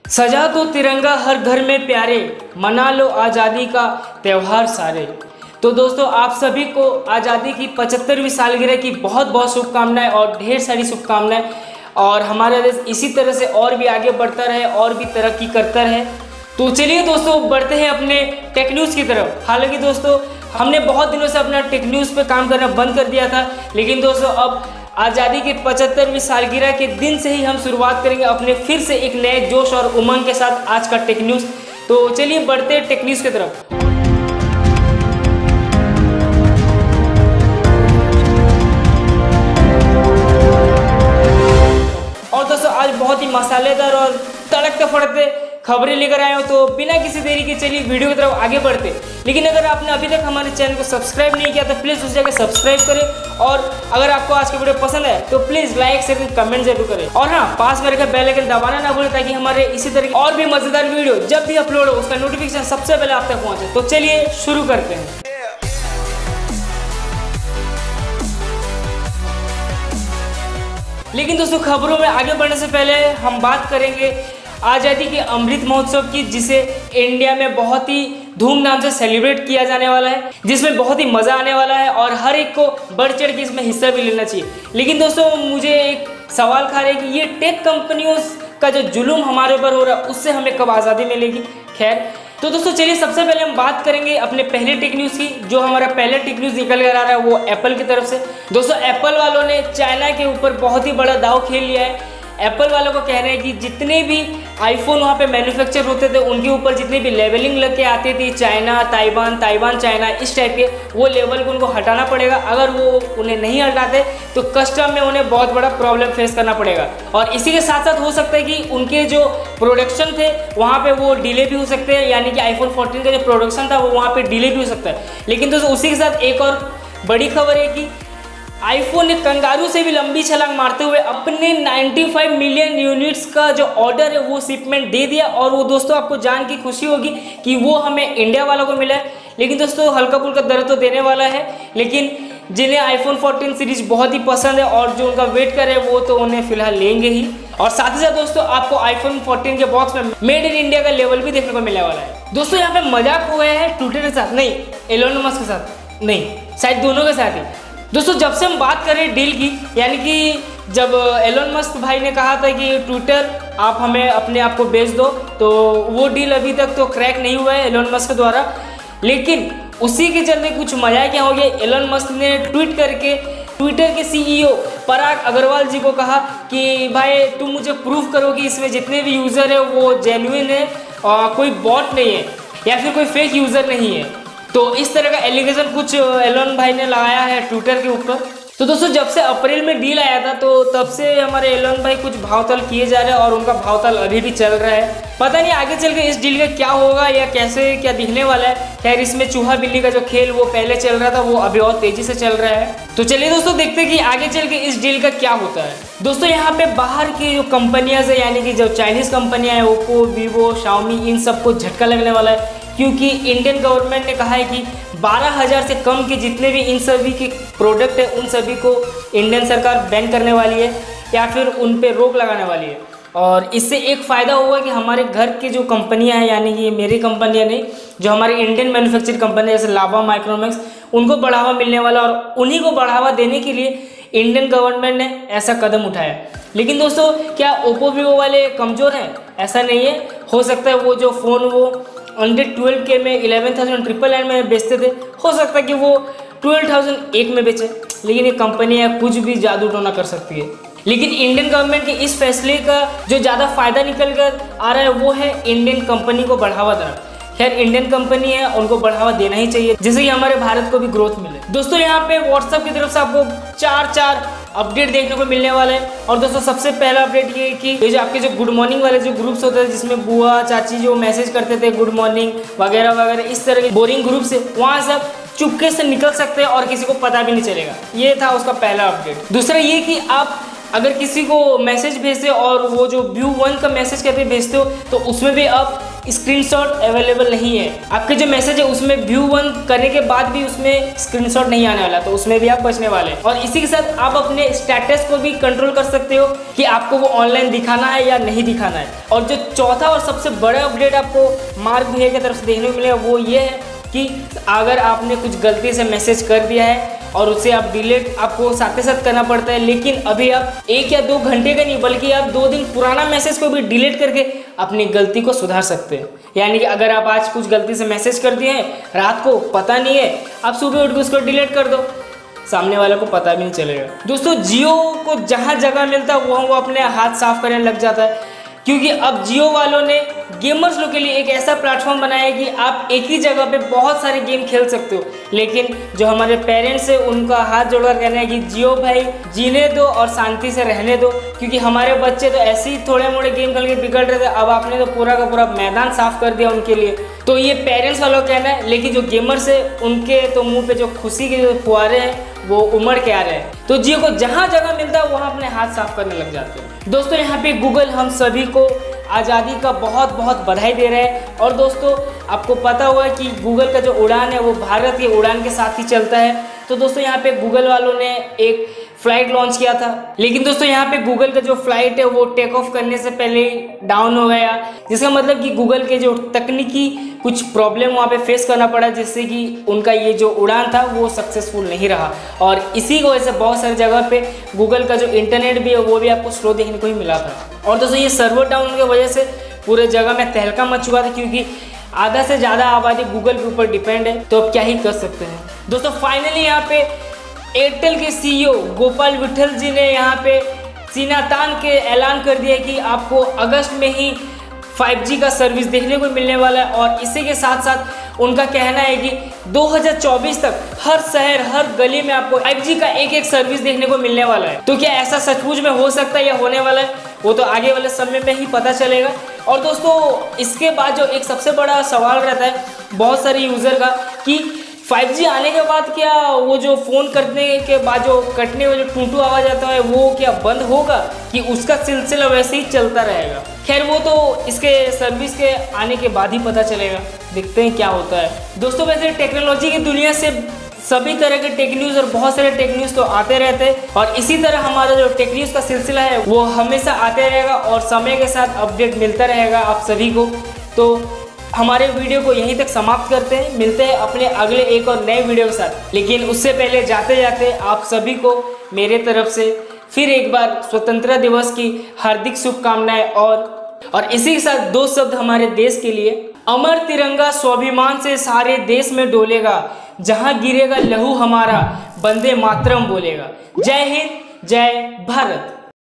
सजा तो तिरंगा हर घर में प्यारे, मना लो आज़ादी का त्यौहार सारे। तो दोस्तों आप सभी को आज़ादी की 75वीं सालगिरह की बहुत बहुत शुभकामनाएं और ढेर सारी शुभकामनाएं। और हमारा देश इसी तरह से और भी आगे बढ़ता रहे और भी तरक्की करता रहे। तो चलिए दोस्तों बढ़ते हैं अपने टेक न्यूज़ की तरफ। हालांकि दोस्तों हमने बहुत दिनों से अपना टेक न्यूज़ पे काम करना बंद कर दिया था, लेकिन दोस्तों अब आज़ादी की 75वीं सालगिरह के दिन से ही हम शुरुआत करेंगे अपने फिर से एक नए जोश और उमंग के साथ आज का टेक न्यूज़। तो चलिए बढ़ते हैं टेक न्यूज़ की तरफ। और दोस्तों आज बहुत ही मसालेदार और तड़कते फड़कते खबरें लेकर आए हो, तो बिना किसी देरी के चलिए वीडियो की तरफ आगे बढ़ते। लेकिन अगर आपने अभी तक हमारे चैनल को सब्सक्राइब नहीं किया तो प्लीज़ उस जगह सब्सक्राइब करें, और अगर आपको आज की वीडियो पसंद है तो प्लीज़ लाइक शेयर कमेंट जरूर करें। और हाँ, पास में रखा बेल आइकन दबाना ना भूलें ताकि हमारे इसी तरह की और भी मजेदार वीडियो जब भी अपलोड हो उसका नोटिफिकेशन सबसे पहले आप तक पहुँचे। तो चलिए शुरू करते हैं। लेकिन दोस्तों खबरों में आगे बढ़ने से पहले हम बात करेंगे आज़ादी के अमृत महोत्सव की, जिसे इंडिया में बहुत ही धूमधाम से सेलिब्रेट किया जाने वाला है, जिसमें बहुत ही मज़ा आने वाला है और हर एक को बढ़ चढ़ के इसमें हिस्सा भी लेना चाहिए। लेकिन दोस्तों मुझे एक सवाल खा रहा है कि ये टेक कंपनियों का जो जुलूम हमारे ऊपर हो रहा है उससे हमें कब आज़ादी मिलेगी। खैर तो दोस्तों चलिए सबसे पहले हम बात करेंगे अपने पहले टेक न्यूज़ की। जो हमारा पहले टेक न्यूज़ निकल कर आ रहा है वो एप्पल की तरफ से। दोस्तों एप्पल वालों ने चाइना के ऊपर बहुत ही बड़ा दांव खेल लिया है। एप्पल वालों को कह रहे हैं कि जितने भी आईफोन वहाँ पे मैन्युफैक्चर होते थे उनके ऊपर जितनी भी लेवलिंग लग के आती थी, चाइना ताइवान चाइना, इस टाइप के, वो लेवल को उनको हटाना पड़ेगा। अगर वो उन्हें नहीं हटाते तो कस्टम में उन्हें बहुत बड़ा प्रॉब्लम फेस करना पड़ेगा। और इसी के साथ साथ हो सकता है कि उनके जो प्रोडक्शन थे वहाँ पे वो डिले भी हो सकते हैं, यानी कि आईफोन 14 का जो प्रोडक्शन था वो वहाँ पे डिले भी हो सकता है। लेकिन दोस्तों उसी के साथ एक और बड़ी खबर है कि आईफोन ने कंगारू से भी लंबी छलांग मारते हुए अपने 95 मिलियन यूनिट्स का जो ऑर्डर है वो शिपमेंट दे दिया। और वो दोस्तों आपको जान की खुशी होगी कि वो हमें इंडिया वालों को मिला है। लेकिन दोस्तों हल्का फुल्का दर्द तो देने वाला है, लेकिन जिन्हें आईफोन 14 सीरीज बहुत ही पसंद है और जो उनका वेट कर रहे हैं वो तो उन्हें फिलहाल लेंगे ही। और साथ ही साथ दोस्तों आपको आईफोन 14 के बॉक्स में मेड इन इंडिया का लेवल भी देखने को मिलने वाला है। दोस्तों यहाँ पे मजाक हुआ है ट्विटर के साथ नहीं, एलोन मस्क के साथ नहीं, शायद दोनों के साथ ही। दोस्तों जब से हम बात करें डील की, यानी कि जब एलोन मस्क भाई ने कहा था कि ट्विटर आप हमें अपने आप को बेच दो, तो वो डील अभी तक तो क्रैक नहीं हुआ है एलोन मस्क द्वारा। लेकिन उसी के चलते कुछ मजा क्या हो गया, एलोन मस्क ने ट्वीट करके ट्विटर के सीईओ पराग अग्रवाल जी को कहा कि भाई तुम मुझे प्रूफ करो कि इसमें जितने भी यूज़र है वो जेन्युइन है और कोई बॉट नहीं है या फिर कोई फेक यूज़र नहीं है। तो इस तरह का एलिगेशन कुछ एलोन भाई ने लगाया है ट्विटर के ऊपर। तो दोस्तों जब से अप्रैल में डील आया था तो तब से हमारे एलोन भाई कुछ भावताल किए जा रहे हैं और उनका भावताल अभी भी चल रहा है। पता नहीं आगे चल के इस डील का क्या होगा या कैसे क्या दिखने वाला है। खैर इसमें चूहा बिल्ली का जो खेल वो पहले चल रहा था वो अभी और तेजी से चल रहा है। तो चलिए दोस्तों देखते हैं कि आगे चल के इस डील का क्या होता है। दोस्तों यहाँ पे बाहर की जो कंपनियां है, यानी कि जो चाइनीज कंपनियां हैं, ओप्पो, वीवो, शाओमी, इन सबको झटका लगने वाला है, क्योंकि इंडियन गवर्नमेंट ने कहा है कि 12,000 से कम के जितने भी इन सभी के प्रोडक्ट है उन सभी को इंडियन सरकार बैन करने वाली है या फिर उन पे रोक लगाने वाली है। और इससे एक फ़ायदा होगा कि हमारे घर की जो कंपनियां हैं, यानी कि मेरी कंपनियां नहीं, जो हमारी इंडियन मैन्युफैक्चरिंग कंपनी जैसे लावा, माइक्रोमैक्स, उनको बढ़ावा मिलने वाला। और उन्हीं को बढ़ावा देने के लिए इंडियन गवर्नमेंट ने ऐसा कदम उठाया। लेकिन दोस्तों क्या ओप्पो वीवो वाले कमज़ोर हैं? ऐसा नहीं है। हो सकता है वो जो फ़ोन वो अंडर 12K में 11,999 में बेचते थे, हो सकता है कि वो 12,001 में बेचे। लेकिन ये कंपनी है, कुछ भी जादू टोना कर सकती है। लेकिन इंडियन गवर्नमेंट के इस फैसले का जो ज़्यादा फायदा निकल कर आ रहा है वो है इंडियन कंपनी को बढ़ावा देना। खैर इंडियन कंपनी है, उनको बढ़ावा देना ही चाहिए जिससे कि हमारे भारत को भी ग्रोथ मिले। दोस्तों यहाँ पे व्हाट्सएप की तरफ से आपको चार अपडेट देखने को मिलने वाला है। और दोस्तों सबसे पहला अपडेट ये कि ये जो आपके जो गुड मॉर्निंग वाले जो ग्रुप्स होते हैं, जिसमें बुआ चाची जो मैसेज करते थे गुड मॉर्निंग वगैरह वगैरह, इस तरह के बोरिंग ग्रुप से वहाँ से आप चुपके से निकल सकते हैं और किसी को पता भी नहीं चलेगा। ये था उसका पहला अपडेट। दूसरा ये कि आप अगर किसी को मैसेज भेजते और वो जो व्यू 1 का मैसेज करके भेजते हो तो उसमें भी आप स्क्रीनशॉट अवेलेबल नहीं है। आपके जो मैसेज है उसमें व्यू 1 करने के बाद भी उसमें स्क्रीनशॉट नहीं आने वाला, तो उसमें भी आप बचने वाले हैं। और इसी के साथ आप अपने स्टेटस को भी कंट्रोल कर सकते हो कि आपको वो ऑनलाइन दिखाना है या नहीं दिखाना है। और जो चौथा और सबसे बड़ा अपडेट आपको मार्क भैया की तरफ से देखने को मिलेगा वो ये है कि अगर आपने कुछ गलती से मैसेज कर दिया है और उसे आप डिलीट आपको साथ ही साथ करना पड़ता है, लेकिन अभी आप 1 या 2 घंटे का नहीं बल्कि आप 2 दिन पुराना मैसेज को भी डिलीट करके अपनी गलती को सुधार सकते हैं। यानी कि अगर आप आज कुछ गलती से मैसेज कर दिए हैं, रात को पता नहीं है, आप सुबह उठ के उसको डिलीट कर दो, सामने वाले को पता भी नहीं चलेगा। दोस्तों जियो को जहाँ जगह मिलता है वहाँ वो अपने हाथ साफ करने लग जाता है, क्योंकि अब जियो वालों ने गेमर्स लोग के लिए एक ऐसा प्लेटफॉर्म बनाया है कि आप एक ही जगह पे बहुत सारे गेम खेल सकते हो। लेकिन जो हमारे पेरेंट्स है उनका हाथ जोड़कर कहना है कि जियो भाई जीने दो और शांति से रहने दो, क्योंकि हमारे बच्चे तो ऐसे ही थोड़े मोड़े गेम खेल के बिगड़ रहे थे, अब आपने तो पूरा का पूरा मैदान साफ कर दिया उनके लिए। तो ये पेरेंट्स वालों का कहना है, लेकिन जो गेमर्स है उनके तो मुँह पे जो खुशी के जो फुहारे हैं वो उमड़ के आ रहे हैं। तो जियो को जहाँ जगह मिलता है वहाँ अपने हाथ साफ करने लग जाते हैं। दोस्तों यहाँ पे गूगल हम सभी को आज़ादी का बहुत बहुत बधाई दे रहे हैं। और दोस्तों आपको पता होगा कि गूगल का जो उड़ान है वो भारत के उड़ान के साथ ही चलता है। तो दोस्तों यहाँ पे गूगल वालों ने एक फ्लाइट लॉन्च किया था, लेकिन दोस्तों यहाँ पे गूगल का जो फ्लाइट है वो टेक ऑफ करने से पहले डाउन हो गया, जिसका मतलब कि गूगल के जो तकनीकी कुछ प्रॉब्लम वहाँ पे फेस करना पड़ा, जिससे कि उनका ये जो उड़ान था वो सक्सेसफुल नहीं रहा। और इसी की वजह से बहुत सारी जगह पे गूगल का जो इंटरनेट भी है वो भी आपको स्लो देखने को ही मिला था। और दोस्तों ये सर्वर डाउन की वजह से पूरे जगह में तहलका मच चुका था, क्योंकि आधा से ज़्यादा आबादी गूगल के ऊपर डिपेंड है। तो अब क्या ही कर सकते हैं। दोस्तों फाइनली यहाँ पे एयरटेल के CEO गोपाल विठल जी ने यहाँ पे सीना तान के ऐलान कर दिया कि आपको अगस्त में ही 5G का सर्विस देखने को मिलने वाला है। और इसी के साथ साथ उनका कहना है कि 2024 तक हर शहर हर गली में आपको 5G का एक सर्विस देखने को मिलने वाला है। तो क्या ऐसा सचमुच में हो सकता है या होने वाला है, वो तो आगे वाले समय में ही पता चलेगा। और दोस्तों इसके बाद जो एक सबसे बड़ा सवाल रहता है बहुत सारे यूज़र का कि 5G आने के बाद क्या वो जो फ़ोन करने के बाद जो कटने में जो टूटू आवाज़ आता है वो क्या बंद होगा कि उसका सिलसिला वैसे ही चलता रहेगा। खैर वो तो इसके सर्विस के आने के बाद ही पता चलेगा, देखते हैं क्या होता है। दोस्तों वैसे टेक्नोलॉजी की दुनिया से सभी तरह के टेक न्यूज़ और बहुत सारे टेक न्यूज़ तो आते रहते हैं, और इसी तरह हमारा जो टेक न्यूज़ का सिलसिला है वो हमेशा आते रहेगा और समय के साथ अपडेट मिलता रहेगा आप सभी को। तो हमारे वीडियो को यहीं तक समाप्त करते हैं, मिलते हैं अपने अगले एक और नए वीडियो के साथ। लेकिन उससे पहले जाते जाते आप सभी को मेरे तरफ से फिर एक बार स्वतंत्रता दिवस की हार्दिक शुभकामनाएं। और इसी के साथ 2 शब्द हमारे देश के लिए। अमर तिरंगा स्वाभिमान से सारे देश में डोलेगा, जहां गिरेगा लहू हमारा वंदे मातरम बोलेगा। जय हिंद, जय भारत।